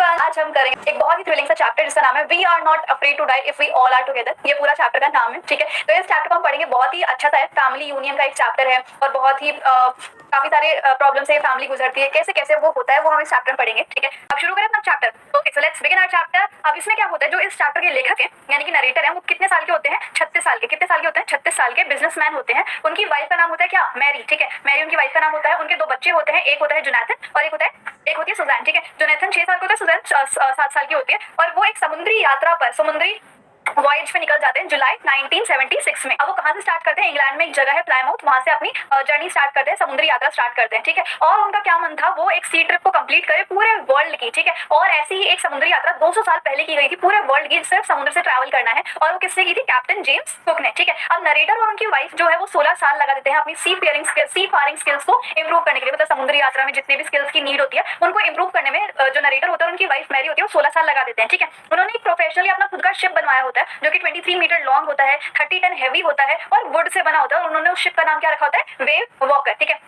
Everyone, आज हम करेंगे एक बहुत ही थ्रिलिंग सा चैप्टर जिसका नाम है we are not afraid to die if we all are together. ये पूरा चैप्टर का नाम है, ठीक है। तो इस चैप्टर को हम पढ़ेंगे, बहुत ही अच्छा सा है, फैमिली यूनियन का एक चैप्टर है और बहुत ही काफी सारे प्रॉब्लम से फैमिली गुजरती है, कैसे कैसे वो होता है वो हम इस चैप्टर में पढ़ेंगे, ठीक है। अब शुरू करें अपना chapter. Okay, so let's begin our chapter. अब इसमें क्या होता है, जो इस चैप्टर के लेखक है यानी कि नरेटर है, वो कितने साल के होते हैं? 36 साल के। कितने साल के होते हैं? 36 साल के बिजनेसमैन होते हैं। उनकी वाइफ का नाम होता है क्या? मैरी, ठीक है। मैरी उनकी वाइफ का नाम होता है। उनके 2 बच्चे होते हैं, एक होता है जोनाथन और एक होती है सुजैन, ठीक है। जोनाथन 6 साल का होता है, सुजैन 7 साल की होती है और वो एक समुद्री यात्रा पर समुद्री वॉयज पे निकल जाते हैं जुलाई 1976 में। अब वो कहाँ से स्टार्ट करते हैं? इंग्लैंड में एक जगह है प्लायमाउथ, वहां से अपनी जर्नी स्टार्ट करते हैं, समुद्री यात्रा स्टार्ट करते हैं, ठीक है। और उनका क्या मन था, वो एक सी ट्रिप को कंप्लीट करे पूरे वर्ल्ड की, ठीक है। और ऐसी ही एक समुद्री यात्रा 200 साल पहले की गई थी, पूरे वर्ल्ड की, सिर्फ समुद्र से ट्रैवल करना है। और वो किसने की थी? कैप्टन जेम्स कुक ने, ठीक है। अब नरेटर और उनकी वाइफ जो है वो 16 साल लगा देते हैं अपनी सी फारिंग स्किल्स को इंप्रूव करने के लिए। मतलब समुद्री यात्रा में जितने भी स्किल्स की नीड होती है उनको इंप्रूव करने में जो नरेटर होता है उनकी वाइफ मैरी होती है वो 16 साल लगा देते हैं, ठीक है। उन्होंने एक प्रोफेशनली अपना खुद का शिप बनवाया होता है जो कि 23 मीटर लॉन्ग होता है, 30 टन हैवी होता है और वुड से बना होता है। और उन्होंने उस शिप का नाम क्या रखा होता है? वेव वॉकर, ठीक है।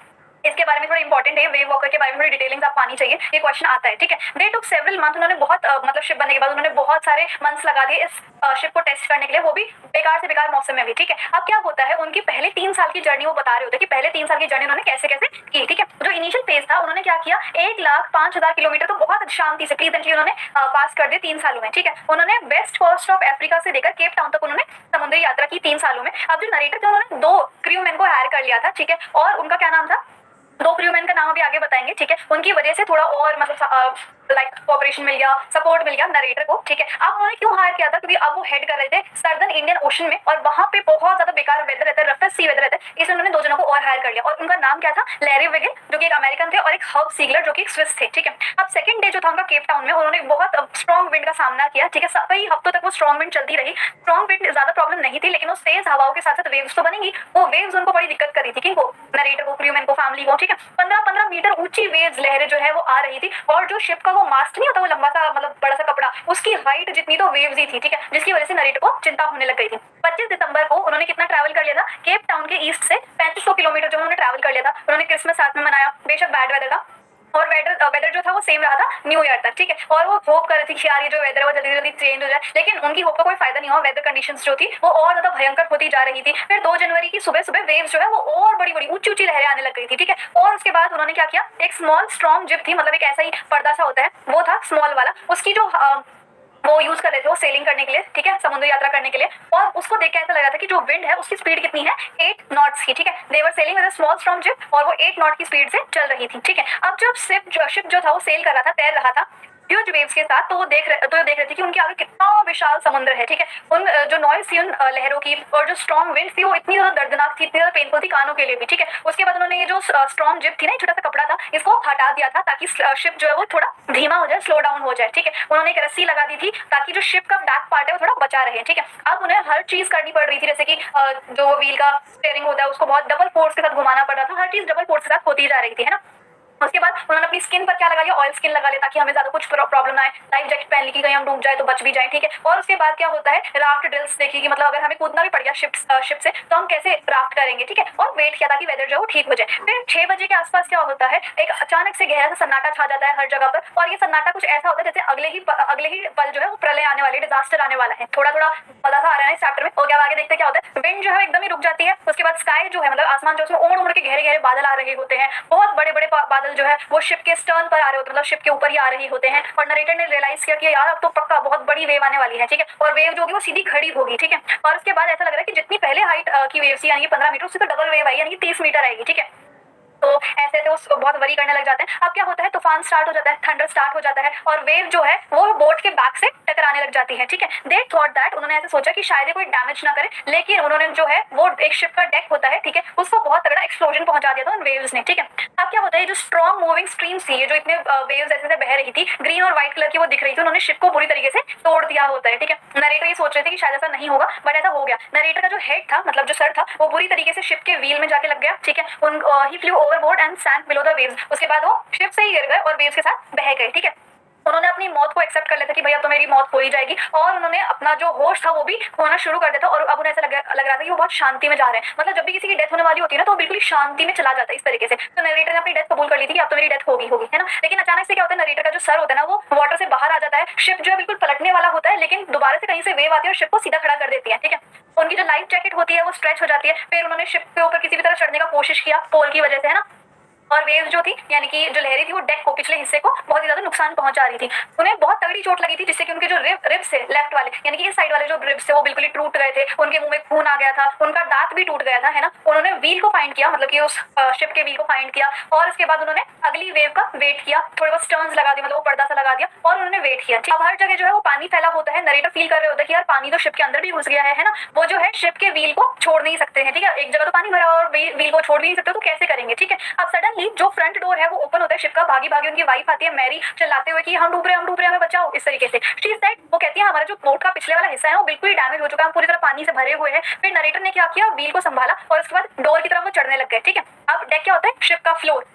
इसके बारे में थोड़ा इंपॉर्टेंट है, वेव वॉकर के बारे में थोड़ी डिटेलिंग्स आपको आनी चाहिए, ये क्वेश्चन आता है, ठीक है। दे टुक सेवरल मंथ, उन्होंने बहुत मतलब शिप बनने के बाद उन्होंने बहुत सारे मंथ्स लगा दिए इस शिप को टेस्ट करने के लिए, वो भी बेकार से बेकार मौसम में भी, ठीक है। अब क्या होता है, उनकी पहले 3 साल की जर्नी वो बता रहे होते हैं कि पहले 3 साल की जर्नी उन्होंने कैसे कैसे की, ठीक है। जो इनिशियल फेज था उन्होंने क्या किया, 1,05,000 किलोमीटर तो बहुत शांति से प्लीजेंटली उन्होंने पास कर दिए 3 सालों में, ठीक है। उन्होंने वेस्ट कोस्ट ऑफ अफ्रीका से लेकर केप टाउन तक उन्होंने समुद्री यात्रा की 3 सालों में। अब जो नरेटर थे उन्होंने 2 क्रूमैन को हायर कर लिया था, ठीक है। और उनका क्या नाम था? 2 क्रूमैन का नाम अभी आगे बताएंगे, ठीक है। उनकी वजह से थोड़ा और मतलब लाइक कोऑपरेशन मिल गया, सपोर्ट मिल गया नरेटर को, ठीक है। अब उन्होंने क्यों हायर किया था? क्योंकि अब वो हेड कर रहे थे सर्दर्न इंडियन ओशन में और वहां पे बहुत ज्यादा बेकार वेदर रहता है, रफेस्ट सी वेदर रहता है, इसलिए उन्होंने 2 जनों को और हायर कर लिया। और उनका नाम क्या था? लैरी विगन, जो कि एक अमेरिकन थे, और एक हर्ब सीगलर जो कि एक स्विस थे, ठीक है। अब सेकंड डे जो था उनका केप टाउन में, उन्होंने बहुत स्ट्रॉन्ग विंड का सामना किया, ठीक है। कई हफ्तों तक वो स्ट्रॉन्ग विंड चलती रही। स्ट्रॉन्ग विंड ज्यादा प्रॉब्लम नहीं थी, लेकिन उस तेज हवाओं के साथ साथ वेव्स तो बनेंगी, वो वेव्स उनको बड़ी दिक्कत कर रही थी, किनको? नरेटर को, क्रूमैन को, फैमिली को, ठीक है। 15-15 मीटर ऊंची वेव्स, लहरें जो है वो आ रही थी। और जो शिप का वो मास्ट नहीं होता, वो लंबा सा मतलब बड़ा सा कपड़ा, उसकी हाइट जितनी तो वेव्स ही थी, ठीक है, जिसकी वजह से नरेटर को चिंता होने लग गई थी। 25 दिसंबर को उन्होंने कितना ट्रैवल कर लिया था? केप टाउन के ईस्ट से 3500 किलोमीटर जो उन्होंने ट्रैवल कर लिया था। उन्होंने क्रिसमस साथ में मनाया, बेशक बैड वेदर था और वेदर जो था वो सेम रहा था न्यू ईयर तक, ठीक है। और वो होप कर रही थी कि यार ये जो वेदर है वो जल्दी जल्दी चेंज हो जाए, लेकिन उनकी होप का कोई फायदा नहीं हुआ। वेदर कंडीशंस जो थी वो और ज्यादा भयंकर होती जा रही थी। फिर 2 जनवरी की सुबह सुबह वेव्स जो है वो और बड़ी बड़ी ऊंची ऊंची लहरें आने लग गई थी, ठीक है। और उसके बाद उन्होंने क्या किया, एक स्मॉल स्ट्रॉन्ग जिप थी, मतलब एक ऐसा ही पर्दा सा होता है, वो था स्मॉल वाला, उसकी जो वो यूज कर रहे थे वो सेलिंग करने के लिए, ठीक है, समुद्र यात्रा करने के लिए। और उसको देख के ऐसा लग रहा था कि जो विंड है उसकी स्पीड कितनी है? 8 नॉट्स की, ठीक है। They were sailing with a small strong ship और वो 8 नॉट की स्पीड से चल रही थी, ठीक है। अब जब शिप जो था वो सेल कर रहा था, तैर रहा था ह्यूज वेव्स के साथ, तो वो देख रहे थे कि उनके आगे कितना विशाल समुद्र है, ठीक है। उन जो नॉइज थी उन लहरों की और जो स्ट्रॉन्ग विंड थी वो इतनी ज्यादा दर्दनाक थी, इतनी ज्यादा पेनफुल थी कानों के लिए भी, ठीक है। उसके बाद उन्होंने ये जो स्ट्रॉन्ग जिप थी ना, छोटा सा कपड़ा था, इसको हटा दिया था ताकि शिप जो है वो थोड़ा धीमा हो जाए, स्लो डाउन हो जाए, ठीक है। उन्होंने एक रस्सी लगा दी थी ताकि जो शिप का बैक पार्ट है वो थोड़ा बचा रहे, ठीक है। अब उन्हें हर चीज करनी पड़ रही थी, जैसे कि जो व्हील का स्टीयरिंग होता है उसको बहुत डबल फोर्स के साथ घुमाना पड़ रहा था, हर चीज डबल फोर्स के साथ होती जा रही थी, है ना। उसके बाद उन्होंने अपनी स्किन पर क्या लगा लिया? ऑयल स्किन लगा लिया ताकि हमें ज्यादा कुछ प्रॉब्लम ना आए। लाइफ जैकेट पहन ली कि कहीं हम डूब जाए तो बच भी जाए, ठीक है। और उसके बाद क्या होता है, राफ्ट ड्रिल्स देखी कि मतलब अगर हमें कूदना भी पड़ गया शिप से तो हम कैसे राफ्ट करेंगे, ठीक है। और वेट किया ताकि वेदर जो है वो ठीक हो जाए। फिर 6 बजे के आसपास क्या होता है, एक अचानक से गहरा सा सन्नाटा छा जाता है हर जगह पर। और ये सन्नाटा कुछ ऐसा होता है जैसे अगले ही पल जो है वो प्रलय आने वाली, डिजास्टर आने वाला है। थोड़ा थोड़ा मजा सा आ रहा है इस चैप्टर में। और क्या आगे देखते क्या होता है, विंड जो है एकदम ही रुक जाती है। उसके बाद स्काई जो है मतलब आसमान जो है उसमें उड़ उड़ के गहरे गहरे बादल आ रहे होते हैं, बहुत बड़े बड़े बादल जो है वो शिप के स्टर्न पर आ रहे होते हैं, मतलब शिप के ऊपर ही आ रही होते हैं। और नरेटर ने रियलाइज किया कि यार अब तो पक्का बहुत बड़ी वेव आने वाली है, ठीक है। और वेव जो होगी वो सीधी खड़ी होगी, ठीक है। और उसके बाद ऐसा लग रहा है कि जितनी पहले हाइट की वेव थी यानी कि 15 मीटर, उससे तो डबल वेव आई यानी कि 30 मीटर आएगी, ठीक है। तो ऐसे तो उसको बहुत वरी करने लग जाते हैं। अब क्या होता है, तूफान स्टार्ट हो जाता है, थंडर स्टार्ट हो जाता है और वेव जो है वो बोट के बैक से टकराने लग जाती है, ठीक है। दे थॉट दैट, उन्होंने ऐसे सोचा कि शायद कोई डैमेज ना करे, लेकिन उन्होंने जो है वो एक शिप का डेक होता है, ठीक है, उसको बहुत तगड़ा एक्सप्लोजन पहुंचा दिया था उन वेव्स ने, ठीक है। अब क्या होता है, जो स्ट्रॉन्ग मूविंग स्ट्रीम्स थी, ये जो इतने वेव्स ऐसे बह रही थी, ग्रीन और व्हाइट कलर की वो दिख रही थी, उन्होंने शिप को बुरी तरीके से तोड़ दिया होता है, ठीक है। नरेटर ये सोच रहे थे कि शायद ऐसा नहीं होगा, बट ऐसा हो गया। नरेटर का जो हेड था, मतलब जो सर था, वो बुरी तरीके से शिप के व्हील में जाके लग गया, ठीक है। He flew overboard and sank below the waves. उसके बाद वो शिप से ही गिर गए और वेव्स के साथ बह गए, ठीक है। उन्होंने अपनी मौत को एक्सेप्ट कर लिया था कि भैया तो मेरी मौत हो ही जाएगी, और उन्होंने अपना जो होश था वो भी खोना शुरू कर दिया था, और अब उन्हें ऐसा लग रहा था कि वो बहुत शांति में जा रहे हैं। मतलब जब भी किसी की डेथ होने वाली होती है ना, तो वो बिल्कुल शांति में चला जाता है इस तरीके से। तो नरेटर ने अपनी डेथ कबूल कर ली थी कि अब तो मेरी डेथ होगी है ना। लेकिन अचानक से क्या होता है, नरेटर का जो सर होता है ना वो वाटर से बाहर आ जाता है, शिप जो है बिल्कुल पलटने वाला होता है, लेकिन दोबारा से कहीं से वेव आती है और शिप को सीधा खड़ा कर देती है, ठीक है। उनकी जो लाइफ जैकेट होती है वो स्ट्रेच हो जाती है, फिर उन्होंने शिप के ऊपर किसी भी तरह चढ़ने का कोशिश किया पोल की वजह से, है ना। और वेव्स जो थी, यानी कि जो लहरें थी, वो डेक को, पिछले हिस्से को बहुत ही ज्यादा नुकसान पहुंचा रही थी। उन्हें बहुत तगड़ी चोट लगी थी, जिससे कि उनके जो रिब्स थे लेफ्ट वाले, यानी कि इस साइड वाले जो रिब्स थे वो बिल्कुल ही टूट गए थे, उनके मुंह में खून आ गया था, उनका दांत भी टूट गया था, है ना। उन्होंने व्हील को फाइंड किया, मतलब कि उस शिप के व्हील को फाइंड किया, और उसके बाद उन्होंने अगली वेव का वेट किया, थोड़े बहुत स्टर्न्स लगा दिया, मतलब वो पर्दा सा लगा दिया, और उन्होंने वेट किया। अब हर जगह जो है वो पानी फैला होता है, नरेटर फील कर रहे होते हैं कि यार पानी तो शिप के अंदर भी घुस गया है ना। वो जो है शिप के व्हील को छोड़ नहीं सकते हैं, ठीक है। एक जगह तो पानी भरा और व्हील को छोड़ भी नहीं सकते, तो कैसे करेंगे, ठीक है। अब सडनली जो फ्रंट डोर है वो ओपन होता है शिप का, भागी भागी उनकी वाइफ आती है मैरी, चिल्लाते हुए कि हम डूब रहे हमें बचाओ, इस तरीके से। शी सेड, वो कहती है हमारा जो बोट का पिछले वाला हिस्सा है वो बिल्कुल ही डैमेज हो चुका है, हम पूरी तरह पानी से भरे हुए हैं। फिर नरेटर ने क्या किया, व्हील को संभाला और उसके बाद डोर की तरफ वो चढ़ने लग गए, ठीक है। अब डेक क्या होता है, शिप का फ्लोर,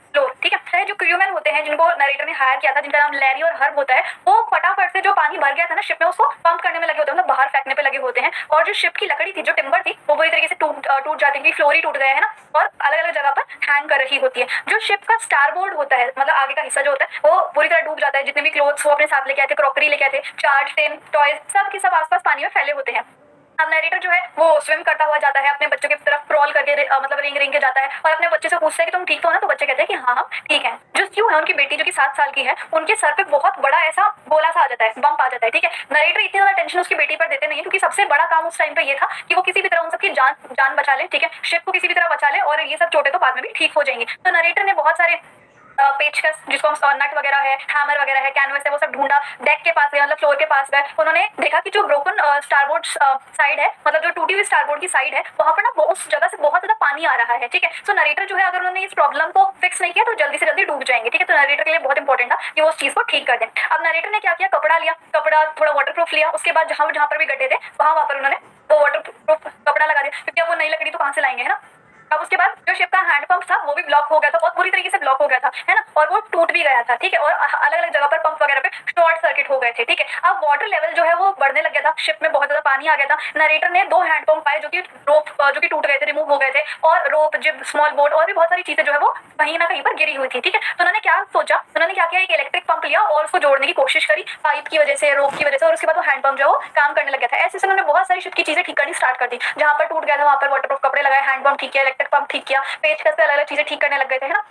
ठीक है। जो क्रूमैन होते हैं जिनको नरेटर ने हायर किया था, जिनका नाम लैरी और हर्ब होता है, वो फटाफट से जो पानी भर गया था ना शिप में, उसको पंप करने में लगे होते हैं, मतलब बाहर फेंकने पे लगे होते हैं। और जो शिप की लकड़ी थी, जो टिम्बर थी, वो पूरी तरीके से टूट जाती है, फ्लोर ही टूट गया है ना, और अलग अलग जगह पर हैंग कर रही होती है। जो शिप का स्टारबोर्ड होता है, मतलब आगे का हिस्सा जो होता है, वो पूरी तरह डूब जाता है। जितने भी क्लोथ्स वो अपने साथ लेके आए थे, क्रॉकरी लेके आए थे, चार्ज, टेन, टॉयज, सब के सब आसपास पानी में फैले होते हैं। अब नरेटर जो है वो स्विम करता हुआ जाता है, अपने बच्चों की तरफ क्रॉल करके मतलब रिंग के जाता है, और अपने बच्चे से पूछता है कि तुम ठीक हो ना, तो बच्चे कहते हैं कि हाँ हम ठीक है। जो स्यू है, उनकी बेटी जो कि 7 साल की है, उनके सर पे बहुत बड़ा ऐसा गोला सा आ जाता है, बम्प आ जाता है, ठीक है। नरेटर इतनी ज्यादा टेंशन उसकी बेटी पर देते नहीं, क्योंकि सबसे बड़ा काम उस टाइम पे ये था कि वो किसी भी तरह उन सबकी जान बचा ले, ठीक है, शिप को किसी भी तरह बचा ले, और ये सब चोटें तो बाद में भी ठीक हो जाएंगी। तो नरेटर ने बहुत सारे पेचकस, जिसको हम नट वगैरह है, हैमर वगैरह है, कैनवस है, वो सब ढूंढा, डेक के पास गए, मतलब फ्लोर के पास गए। उन्होंने देखा कि जो ब्रोकन स्टारबोर्ड साइड है, मतलब जो टूटी हुई स्टारबोर्ड की साइड है, वहां पर ना उस जगह से बहुत ज्यादा पानी आ रहा है, ठीक है। सो नरेटर जो है, अगर उन्होंने इस प्रॉब्लम को फिक्स नहीं किया तो जल्दी से जल्दी डूब जाएंगे, ठीक है। तो नरेटर के लिए बहुत इंपॉर्टेंट था कि वो उस चीज को ठीक कर दें। अब नरेटर ने क्या किया, कपड़ा लिया, कपड़ा थोड़ा वाटरप्रूफ लिया, उसके बाद जहां पर भी गड्ढे थे वहां पर उन्होंने वो वाटरप्रूफ कपड़ा लगा दिया, क्योंकि अब वो नई लकड़ी तो कहां से लाएंगे, है ना। अब उसके बाद जो शिप का हैंड पंप था वो भी ब्लॉक हो गया था, बहुत बुरी तरीके से ब्लॉक हो गया था, है ना, और वो टूट भी गया था, ठीक है। और अलग अलग जगह पर पंप वगैरह पे शॉर्ट सर्किट हो गए थे, ठीक है। अब वाटर लेवल जो है वो बढ़ने लग गया था, शिप में बहुत ज्यादा पानी आ गया था। नरेटर ने 2 हैंड पंप पाए, जो कि रोप जो कि टूट गए थे, रिमूव हो गए थे, और रोप, जिब, स्मॉल बोट और भी बहुत सारी चीजें जो है वो कहीं ना कहीं पर गिरी हुई थी, ठीक है। तो उन्होंने क्या सोचा, उन्होंने क्या किया, एक इलेक्ट्रिक पंप लिया और उसको जोड़ने की कोशिश करी पाइप की वजह से, रोप की वजह से, और उसके बाद वो हैंड पंप जो है वो काम करने लग गया था। ऐसे उन्होंने बहुत सारी शिप की चीजें ठीक करनी स्टार्ट कर दी, जहां पर टूट गया था वहां पर वाटरप्रूफ कपड़े लगाए, हैंड पंप ठीक किया, इलेक्ट्रिक पंप ठीक किया, पेचकस पे अलग अलग चीजें ठीक करने लग गए थे, है ना।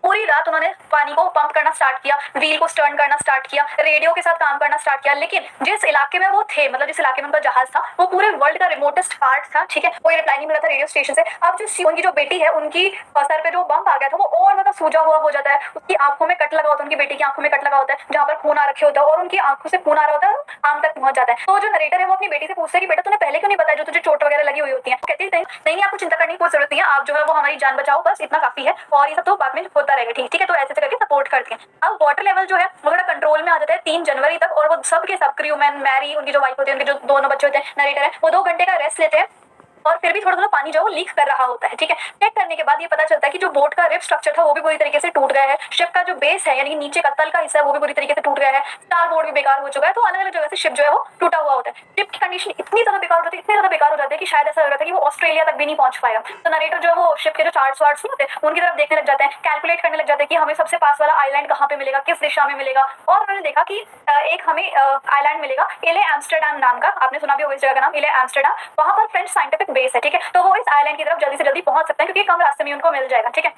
पूरी रात उन्होंने पानी को पंप करना स्टार्ट किया, व्हील को स्टर्न करना स्टार्ट किया, रेडियो के साथ काम करना स्टार्ट किया। लेकिन जिस इलाके में वो थे, मतलब जिस इलाके में उनका जहाज था, वो पूरे वर्ल्ड का रिमोटेस्ट पार्ट था, ठीक है। कोई रिप्लाई नहीं मिला था रेडियो स्टेशन से। अब जो उनकी जो बेटी है, उनकी सर पे जो बम्प आ गया था, वो और ज्यादा सूजा हुआ हो जाता है, उसकी आंखों में कट लगा होता है, उनकी बेटी की आंखों में कट लगा होता है, जहां पर खून आ रखे होता है, और उनकी आंखों से खून आ रहा होता है और आंख तक पहुंच जाता है। तो जो नरेटर है वो अपनी बेटी से पूछता है कि बेटा तूने पहले क्यों नहीं बताया, जो तुझे चोट वगैरह लगी हुई होती है। कहती है नहीं, आपको चिंता करने की कोई जरूरत नहीं है, आप जो है वो हमारी जान बचाओ, बस इतना काफी है, और ये सब तो बाद में होता रहेगा, ठीक है। तो ऐसे करके सपोर्ट करते हैं। अब वाटर लेवल जो है वो थोड़ा कंट्रोल में आ जाता है 3 जनवरी तक, और वो सब के सब क्रूमैन, मैरी, उनकी जो वाइफ होती है, उनके जो दोनों बच्चे होते हैं, नरेटर है, वो 2 घंटे का रेस्ट लेते हैं, और फिर भी थोड़ा थोड़ा पानी जो है वो लीक कर रहा होता है, ठीक है। चेक करने के बाद ये पता चलता है कि जो बोट का रिब स्ट्रक्चर था वो भी पूरी तरीके से टूट गया है, शिप का जो बेस है, यानी कि नीचे का तल का हिस्सा है, वो भी पूरी तरीके से टूट गया है, स्टार बोर्ड भी बेकार हो चुका है। तो अलग अलग जगह से शिप जो है वो टूटा हुआ होता है। शिप की कंडीशन इतनी ज्यादा बेकार होती है, इतनी ज्यादा बेकार हो जाती है कि शायद ऐसा लग रहा था कि वो ऑस्ट्रेलिया तक भी नहीं पहुंच पाएगा। तो नरेटर जो है वो शिप के जो चार्ट्स वार्ट्स होते हैं उनकी तरफ देखने लग जाते हैं, कैलकुलेट करने लग जाते हैं कि हमें सबसे पास वाला आइलैंड कहाँ पे मिलेगा, किस दिशा में मिलेगा। और उन्होंने देखा कि एक हमें आइलैंड मिलेगा, इले एम्स्टरडैम नाम का, आपने सुना भी होगा इस जगह का नाम, इले एम्स्टरडैम। वहां पर फ्रेंच साइंटिफिक बेस है, ठीक है। तो वो इस आइलैंड की तरफ जल्दी से जल्दी पहुंच सकते हैं, क्योंकि कम रास्ते में उनको मिल जाएगा, ठीक है।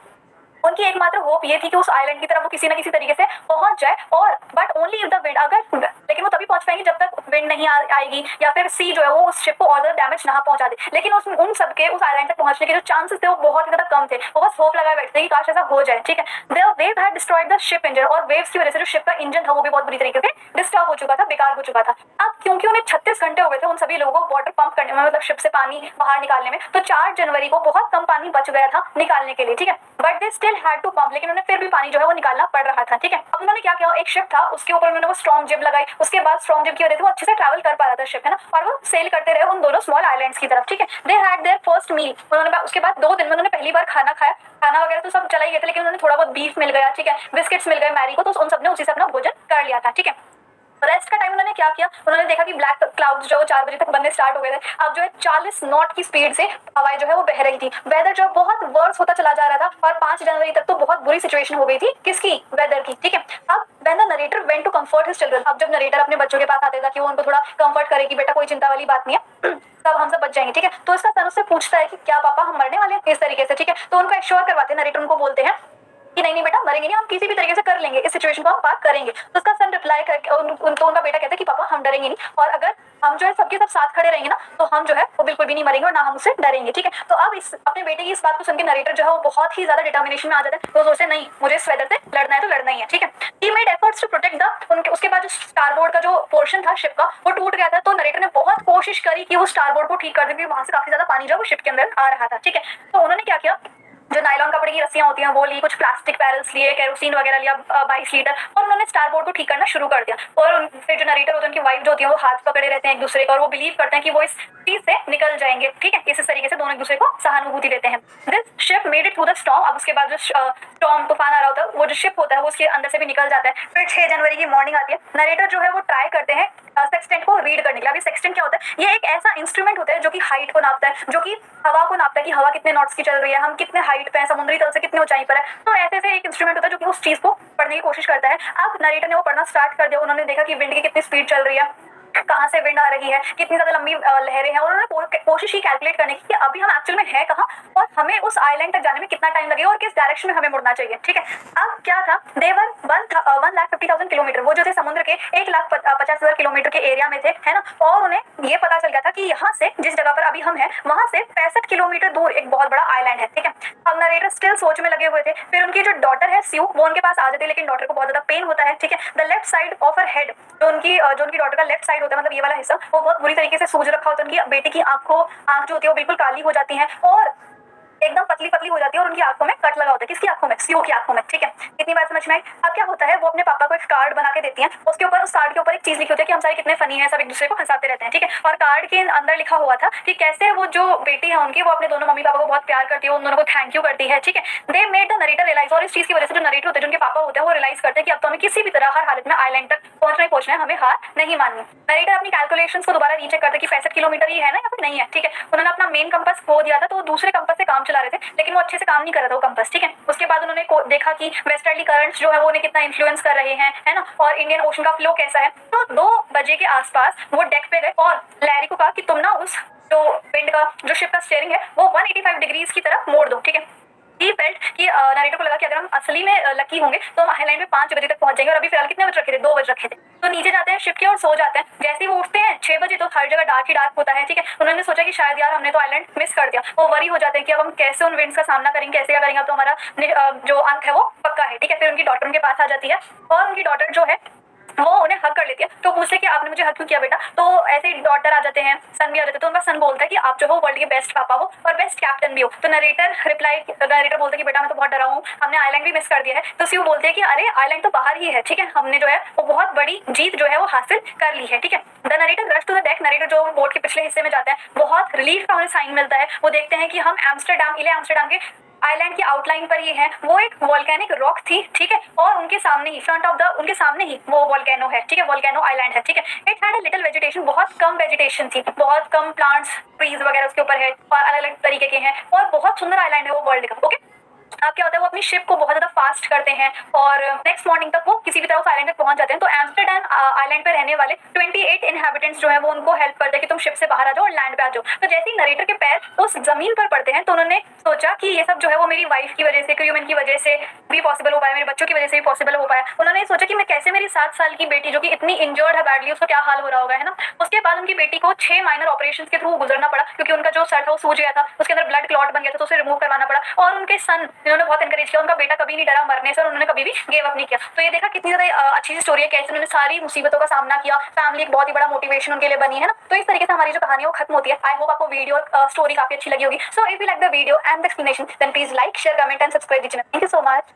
उनकी एकमात्र होप ये थी कि उस आइलैंड की तरफ वो किसी न किसी तरीके से पहुंच जाए, और but only if the wind, अगर, लेकिन वो तभी पहुंच पाएंगे जब तक विंड नहीं आएगी, या फिर सी जो है वो उस शिप को और ज्यादा डैमेज ना पहुंचा दे। लेकिन उन सबके उस आइलैंड तक पहुंचने के जो चांसेस थे वो बहुत ही ज्यादा कम थे। वो बस होप लगाए बैठते कि काश ऐसा हो जाए, ठीक है। The wave had destroyed the ship engine, और वेव्स की वजह से जो शिप का इंजन था वो भी बहुत बुरी तरीके से डिस्टर्ब हो चुका था, बेकार हो चुका था। अब क्योंकि उन्हें 36 घंटे हो गए थे उन सभी लोगों को वाटर पंप करने में, मतलब शिप से पानी बाहर निकालने में, तो 4 जनवरी को बहुत कम पानी बच गया था निकालने के लिए, ठीक है। But they still had to pump, लेकिन उन्हें फिर भी पानी जो है वो निकालना पड़ रहा था, ठीक है। अब उन्होंने क्या किया, एक शिप था उसके ऊपर उन्होंने वो स्ट्रॉन्ग जिब लगाई, उसके बाद स्ट्रॉन्ग जिब की वजह से वो अच्छे से ट्रैवल कर पा रहा था शिप, है ना, और वो सेल करते रहे उन दोनों स्मॉल आइलैंड्स की तरफ, ठीक है। They had their first meal, उन्होंने उसके बाद 2 दिन में उन्होंने पहली बार खाना खाया। खाना वगैरह तो सब चला ही गया था, लेकिन उन्होंने थोड़ा बहुत बीफ मिल गया, ठीक है, बिस्किट्स मिल गए मैरी को, तो उन सबने उसी से अपना भोजन कर लिया था, ठीक है। रेस्ट का टाइम उन्होंने क्या किया, उन्होंने देखा कि ब्लैक क्लाउड्स जो 4 बजे तक बनने स्टार्ट हो गए थे। अब जो है 40 नॉट की स्पीड से हवाएं जो है वो बह रही थी। वेदर जो बहुत वर्स होता चला जा रहा था और 5 जनवरी तक तो बहुत बुरी सिचुएशन हो गई थी किसकी, वेदर की, ठीक है। अब when the narrator went to comfort his children, अब जब नरेटर अपने बच्चों के पास आते था कि वो उनको थोड़ा कंफर्ट करे कि बेटा कोई चिंता वाली बात नहीं है, सब हम सब बच जाएंगे, ठीक है। तो इसका सन उससे पूछता है कि क्या पापा हम मरने वाले हैं, इस तरीके से, ठीक है। तो उनको एश्योर करवाते हैं, नरेटर उनको बोलते हैं कि नहीं नहीं बेटा मरेंगे नहीं, हम किसी भी तरीके से कर लेंगे, इस सिचुएशन को हम पार करेंगे। तो उसका सन रिप्लाई करके तो उनका बेटा कहता है कि पापा हम डरेंगे नहीं, और अगर हम जो है सबके सब साथ खड़े रहेंगे ना तो हम जो है वो बिल्कुल भी नहीं मरेंगे और ना हम उससे डरेंगे, ठीक है। तो अब इस अपने बेटे की इस बात को सुन के नरेटर जो है वो बहुत ही ज्यादा डिटर्मिनेशन में आ जाता है। वो सोचते नहीं मुझे इस वेदर से लड़ना है तो लड़ना ही है, ठीक है। He made efforts to protect the उसके बाद जो स्टारबोर्ड का जो पोर्शन था शिप का वो टूट गया था, तो नरेटर ने बहुत कोशिश करी कि वो स्टारबोर्ड को ठीक कर दे, क्योंकि वहां से काफी ज्यादा पानी जो है वो शिप के अंदर आ रहा था, ठीक है। तो उन्होंने क्या किया, जो नायलॉन कपड़े की रस्सियां होती हैं वो ली, कुछ प्लास्टिक बैरल्स लिए, केरोसिन वगैरह लिया 22 लीटर, और उन्होंने स्टारबोर्ड को ठीक करना शुरू कर दिया। और फिर जो नरेटर होते हैं उनकी वाइफ जो होती है वो हाथ पकड़े रहते हैं एक दूसरे का, और वो बिलीव करते हैं कि वो इस चीज से निकल जाएंगे, ठीक है। इस तरीके से दोनों एक दूसरे को सहानुभूति देते हैं। This ship made it through the storm, अब उसके बाद जो स्टॉर्म तूफान आ रहा होता है वो जो शिप होता है वो उसके अंदर से भी निकल जाता है। फिर 6 जनवरी की मॉर्निंग आती है, नरेटर जो है वो ट्राई करते हैं सेक्सटेंट को रीड करने के लिए। अभी सेक्सटेंट क्या होता है, ये एक ऐसा इंस्ट्रूमेंट होता है जो कि हाइट को नापता है, जो कि हवा को नापता है कि हवा कितने नॉट्स की चल रही है, हम कितने हाइट पे हैं, समुद्री तल से कितने ऊंचाई पर है। तो ऐसे से एक इंस्ट्रूमेंट होता है जो कि उस चीज को पढ़ने की कोशिश करता है। अब नरेटर ने वो पढ़ना स्टार्ट कर दिया, उन्होंने देखा कि विंड की कितनी स्पीड चल रही है, कहाँ से विंड आ रही है, कितनी ज्यादा लंबी लहरें हैं, और उन्होंने कोशिश की कैलकुलेट करने की कि अभी हम एक्चुअल में है कहाँ और हमें उस आइलैंड तक जाने में कितना टाइम लगेगा और किस डायरेक्शन में हमें मुड़ना चाहिए, ठीक है। अब क्या था, देवर 1,50,000 किलोमीटर, वो जो थे समुद्र के 1,50,000 किलोमीटर के एरिया में थे, है ना। और उन्हें ये पता चल गया था कि यहाँ से जिस जगह पर अभी हम हैं वहां से 65 किलोमीटर दूर एक बहुत बड़ा आइलैंड है, ठीक है। अब नरेटर स्टिल सोच में लगे हुए थे। फिर उनकी जो डॉटर है स्यू वो उनके पास आ जाती है, लेकिन डॉटर को बहुत ज्यादा पेन होता है, ठीक है। The left side of her head, जो उनकी डॉटर का लेफ्ट साइड होता है, मतलब ये वाला हिस्सा, वो बहुत बुरी तरीके से सूज रखा होता है। उनकी बेटी की आंख जो होती है वो बिल्कुल काली हो जाती है और एकदम पतली पतली हो जाती है, और उनकी आंखों में कट लगा होता है। किसकी आंखों में, स्यू की आंखों में, ठीक है। इतनी बात समझ में आई। अब क्या होता है, वो अपने पापा को एक कार्ड बना के देती हैं, उसके ऊपर उस कार्ड के ऊपर एक चीज लिखी होती है कि हम सारे कितने फनी हैं, सब एक दूसरे को हंसाते रहते हैं, ठीक है। और कार्ड के अंदर लिखा हुआ था कि कैसे वो जो बेटी है उनकी वो अपने दोनों मम्मी पापा को बहुत प्यार करती है, उन दोनों को थैंक यू करती है, ठीक है। They made the narrator realise, और इस चीज की वजह से जो नरेटर होते हैं, जिनके पापा होते हैं, वो रियलाइज करते हैं कि अब तो हमें किसी भी तरह हर हालत में आइलैंड तक पहुंचना है, हमें हार नहीं माननी। नरेटर अपनी कैलकुलेशंस को दोबारा रीचेक करते कि 65 किलोमीटर ही है ना या फिर नहीं है, ठीक है। उन्होंने अपना मेन कंपास खो दिया था, तो वो दूसरे कंपास से काम चला रहे थे, लेकिन वो अच्छे से काम नहीं कर रहा था वो कंपास, ठीक है। उसके बाद उन्होंने देखा कि वेस्टर्ली करंट्स जो है वो उन्हें कितना इन्फ्लुएंस कर रहे हैं, है ना, और इंडियन ओशन का फ्लो कैसा है। तो 2 बजे के आसपास वो डेक पे गए और लैरी को कहा कि तुम ना उस जो विंड का जो शिप का स्टीयरिंग है वो 185 डिग्रीज की तरफ मोड़ दो, ठीक है। ही फेल्ट कि नरेटर को लगा कि अगर हम असली में लकी होंगे तो हम आइलैंड में 5 बजे तक पहुंच जाएंगे, और अभी फिलहाल कितने बज रखे थे, 2 बज रखे थे। तो नीचे जाते हैं शिप के और सो जाते हैं। जैसे ही वो उठते हैं 6 बजे तो हर जगह डार्क ही डार्क होता है, ठीक है। उन्होंने सोचा कि शायद यार हमने तो आइलैंड मिस कर दिया। वो वरी हो जाते हैं कि अब हम कैसे उन विंड्स का सामना करेंगे, कैसे क्या करेंगे, अब तो हमारा जो अंत है वो पक्का है, ठीक है। फिर उनकी डॉटर उनके पास आ जाती है और उनकी डॉटर जो है वो उन्हें हक कर लेती है। तो पूछते कि आपने मुझे हक क्यों किया बेटा, तो ऐसे ही डॉटर आ जाते हैं, सन भी आ जाते हैं। तो उनका सन बोलता है कि आप जो हो वर्ल्ड के बेस्ट पापा हो और बेस्ट कैप्टन भी हो। तो नरेटर बोलते कि बेटा मैं तो बहुत डरा हूँ, हमने आइलैंड भी मिस कर दिया है। तो स्यू बोलते हैं कि अरे आइलैंड तो बाहर ही है, ठीक है, हमने जो है वो बहुत बड़ी जीत जो है वो हासिल कर ली है, ठीक है। The narrator rush to the deck, narrator जो बोट के पिछले हिस्से में जाते हैं, बहुत रिलीफ का उन्हें साइन मिलता है। वो देखते हैं कि हम एम्स्टरडैम के आइलैंड की आउटलाइन पर ये है, वो एक वोल्केनिक रॉक थी, ठीक है। और उनके सामने ही उनके सामने ही वो वोल्केनो है, ठीक है, वोल्केनो आइलैंड है, ठीक है। It had a little vegetation, बहुत कम वेजिटेशन थी, बहुत कम प्लांट्स ट्रीज वगैरह उसके ऊपर है और अलग अलग तरीके के हैं, और बहुत सुंदर आइलैंड है वो वर्ल्ड का, ओके। अब क्या होता है, वो अपनी शिप को बहुत ज्यादा फास्ट करते हैं और नेक्स्ट मॉर्निंग तक वो किसी भी तरह उस आइलैंड तक पहुंच जाते हैं। तो एम्स्टरडैम आइलैंड पे रहने वाले 28 इनहैबिटेंट्स जो है वो उनको हेल्प करते हैं कि तुम शिप से बाहर आ जाओ और लैंड पे आ जाओ। तो जैसे ही नरेटर के पैर उस जमीन पर पड़ते हैं तो उन्होंने सोचा कि ये सब जो है वो मेरी वाइफ की वजह से, क्यूमन की वजह से भी पॉसिबल हो पाया, मेरे बच्चों की वजह से भी पॉसिबल हो पाया। उन्होंने सोचा कि मैं कैसे मेरी 7 साल की बेटी जो कि इतनी इंजर्ड है बैडली, उसको क्या हाल हो रहा होगा, है ना। उसके बाद उनकी बेटी को 6 माइनर ऑपरेशन के थ्रू गुजरना पड़ा, क्योंकि उनका जो सर था वो सूज गया था, उसके अंदर ब्लड क्लॉट बन गया था, तो उसे रिमूव करवाना पड़ा। और उनके सन इन्होंने बहुत एनकरेज किया, उनका बेटा कभी नहीं डरा मरने से और उन्होंने कभी भी गिव अप नहीं किया। तो ये देखा कितनी ज़्यादा अच्छी स्टोरी है, कैसे उन्होंने सारी मुसीबतों का सामना किया, फैमिली एक बहुत ही बड़ा मोटिवेशन उनके लिए बनी है ना। तो इस तरीके से हमारी जो कहानी है वो खत्म होती है। आई होप आपको वीडियो स्टोरी काफी अच्छी लगी होगी। So if you like the video and the explanation then please like share comment and subscribe the channel. Thank you so much.